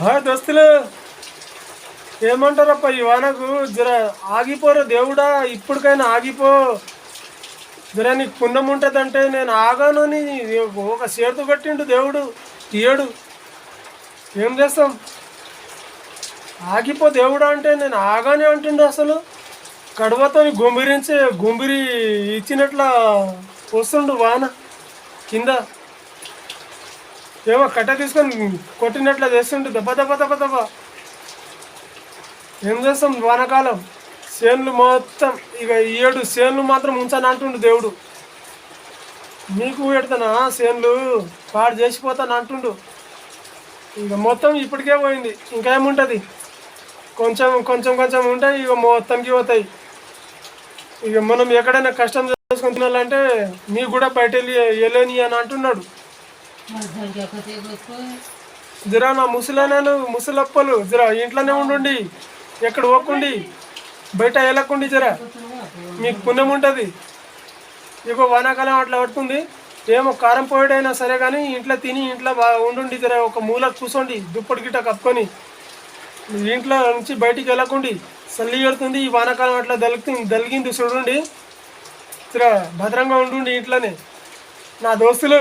దోస్తులు ఏమంటారప్ప ఈ వానకు జర ఆగిపోరు దేవుడా, ఇప్పటికైనా ఆగిపో. జర నీకు పుణ్యం ఉంటుందంటే నేను ఆగాను అని ఒక చేతు కట్టిండు దేవుడు, తీయడు. ఏం చేస్తాం? ఆగిపో దేవుడా అంటే నేను ఆగానే అంటుండు. అసలు కడువతో గుంబిరి ఇచ్చినట్ల వస్తుండు వాన కింద. ఏమో కట్ట తీసుకొని కొట్టినట్ల చేస్తుండు దెబ్బ దెబ్బ దెబ్బ దెబ్బ. ఏం చేస్తాం? వానకాలం చేన్లు మొత్తం ఇక 7 చేన్లు మాత్రం ఉంచాను అంటుండు దేవుడు. నీకు పెడతానా చేన్లు పాడు చేసిపోతాను అంటుండు. ఇక మొత్తం ఇప్పటికే పోయింది, ఇంకేముంటుంది? కొంచెం కొంచెం కొంచెం ఉంటే ఇక మొత్తంకి పోతాయి. ఇక మనం ఎక్కడైనా కష్టం చేసుకొని తినాలంటే నీకు కూడా బయట వెళ్ళని అని అంటున్నాడు. జరా నా ముసలప్పలు జరా ఇంట్లోనే ఉండండి, ఎక్కడ పోకండి, బయట వెళ్ళకండి. జరా మీకు పుణ్యం ఉంటుంది. ఇక వానాకాలం అట్లా పడుతుంది. ఏమో కారం పోయడైనా సరే కానీ ఇంట్లో తిని ఇంట్లో ఉండండి. జరా ఒక మూల కూర్చోండి, దుప్పటి గిట్ట కప్పుకొని. ఇంట్లో నుంచి బయటికి వెళ్ళకండి, చల్లి పెడుతుంది. ఈ వానాకాలం అట్లా దలిగింది చూడండి. జరా భద్రంగా ఉండండి ఇంట్లోనే. నా దోస్తులు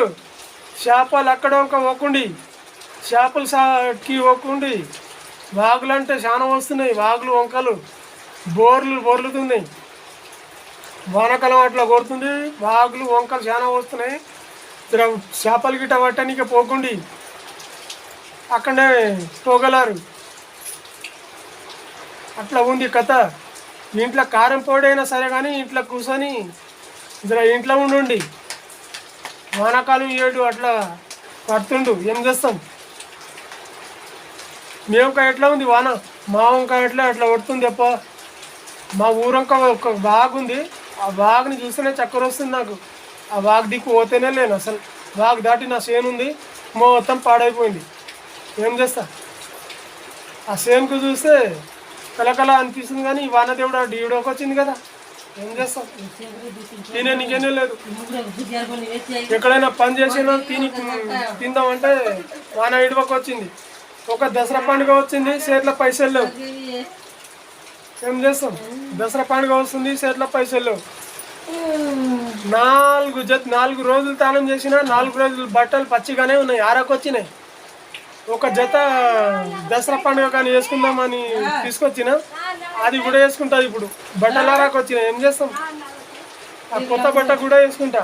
చేపలు అక్కడ పోకండి, చేపలు సాకి పోకండి. వాగులు అంటే చాలా వస్తున్నాయి, వాగులు వంకలు బోర్లుతున్నాయి. వానకాలం అట్లా కొడుతుంది, వాగులు వంకలు చాలా వస్తున్నాయి. చేపలు గిట్ట పట్టడానికి పోకండి, అక్కడనే పోగలరు. అట్లా ఉంది కథ. ఇంట్లో కారం పొడైనా సరే కానీ ఇంట్లో కూర్చొని ఇంట్లో ఉండండి. వానాకాలం 7 అట్లా పడుతుండు. ఏం చేస్తాం? మేముకాయ ఎట్లా ఉంది వాన? మా వంకాయ అట్లా పడుతుంది అప్ప. మా ఊరంక ఒక వాగు ఉంది, ఆ వాగుని చూస్తేనే చక్కెర వస్తుంది నాకు. ఆ వాగు దిక్కు పోతేనే లేను అసలు. వాగు దాటి నా చేను ఉంది, మొత్తం పాడైపోయింది. ఏం చేస్తా? ఆ చేనుకు చూస్తే కలకల అనిపిస్తుంది. కానీ ఈ వాన దేవుడు డీడోకి వచ్చింది కదా, ఏం చేస్తాం? తినే నీకేనే లేదు. ఎక్కడైనా పని చేసినా తిందామంటే వాన ఇడవకు వచ్చింది. ఒక దసరా పండుగ వచ్చింది, చేతిలో పైసలు లేవు. ఏం చేస్తాం? దసరా పండుగ వస్తుంది, చేతిలో పైసలు లేవు. 4 రోజులు తానం చేసిన 4 రోజులు బట్టలు పచ్చిగానే ఉన్నాయి, ఆరకొచ్చినాయి. ఒక జత దసరా పండుగ కానీ వేసుకుందామని తీసుకొచ్చిన, అది కూడా వేసుకుంటా. ఇప్పుడు బట్టలు ఆరాకొచ్చిన. ఏం చేస్తాం? ఆ కొత్త బట్ట కూడా వేసుకుంటా.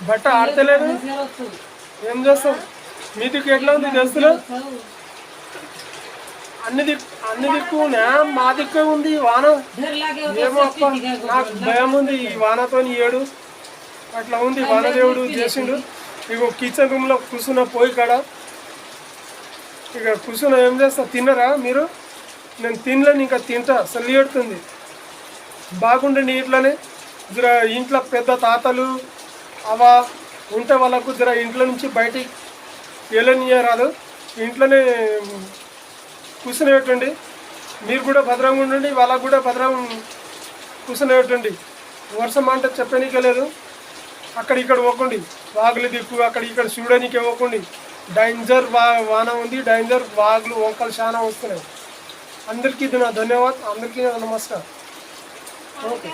బట్ట ఆడతలేదు. ఏం చేస్తాం? మీ దిక్కు ఎట్లా ఉంది దోస్తులు? అన్ని దిక్కునా మా దిక్కు ఉంది వాన. ఏమో అప్ప, నాకు భయం ఉంది ఈ వానతో. 7 అట్లా ఉంది. వానదేవుడు చేసిండు. ఇక కిచెన్ రూమ్లో కూర్చున్న పోయి కాడ ఇక కూర్చున్న. ఏం చేస్తా? తిన్నరా మీరు? నేను తినలేను, ఇంకా తింటా. చల్లి పెడుతుంది. బాగుండండి ఇంట్లోనే. జర ఇంట్లో పెద్ద తాతలు అవా ఉంటే వాళ్ళకు జర ఇంట్లో నుంచి బయటికి వెళ్ళనియరాదు, ఇంట్లోనే కూర్చునేటండి. మీరు కూడా భద్రంగా ఉండండి, వాళ్ళకు కూడా భద్రం కూర్చునేటండి. వర్షం అంటే చెప్పనీకే లేదు. అక్కడిక్కడ పోకండి, వాగులు దిక్కు అక్కడ ఇక్కడ చూడనీకే పోకండి. డేంజర్ వాన ఉంది, డేంజర్ వాగులు వంకలు చాలా వస్తున్నాయి. అందరికీ ఇది నా ధన్యవాదాలు, అందరికీ నమస్కారం. ఓకే.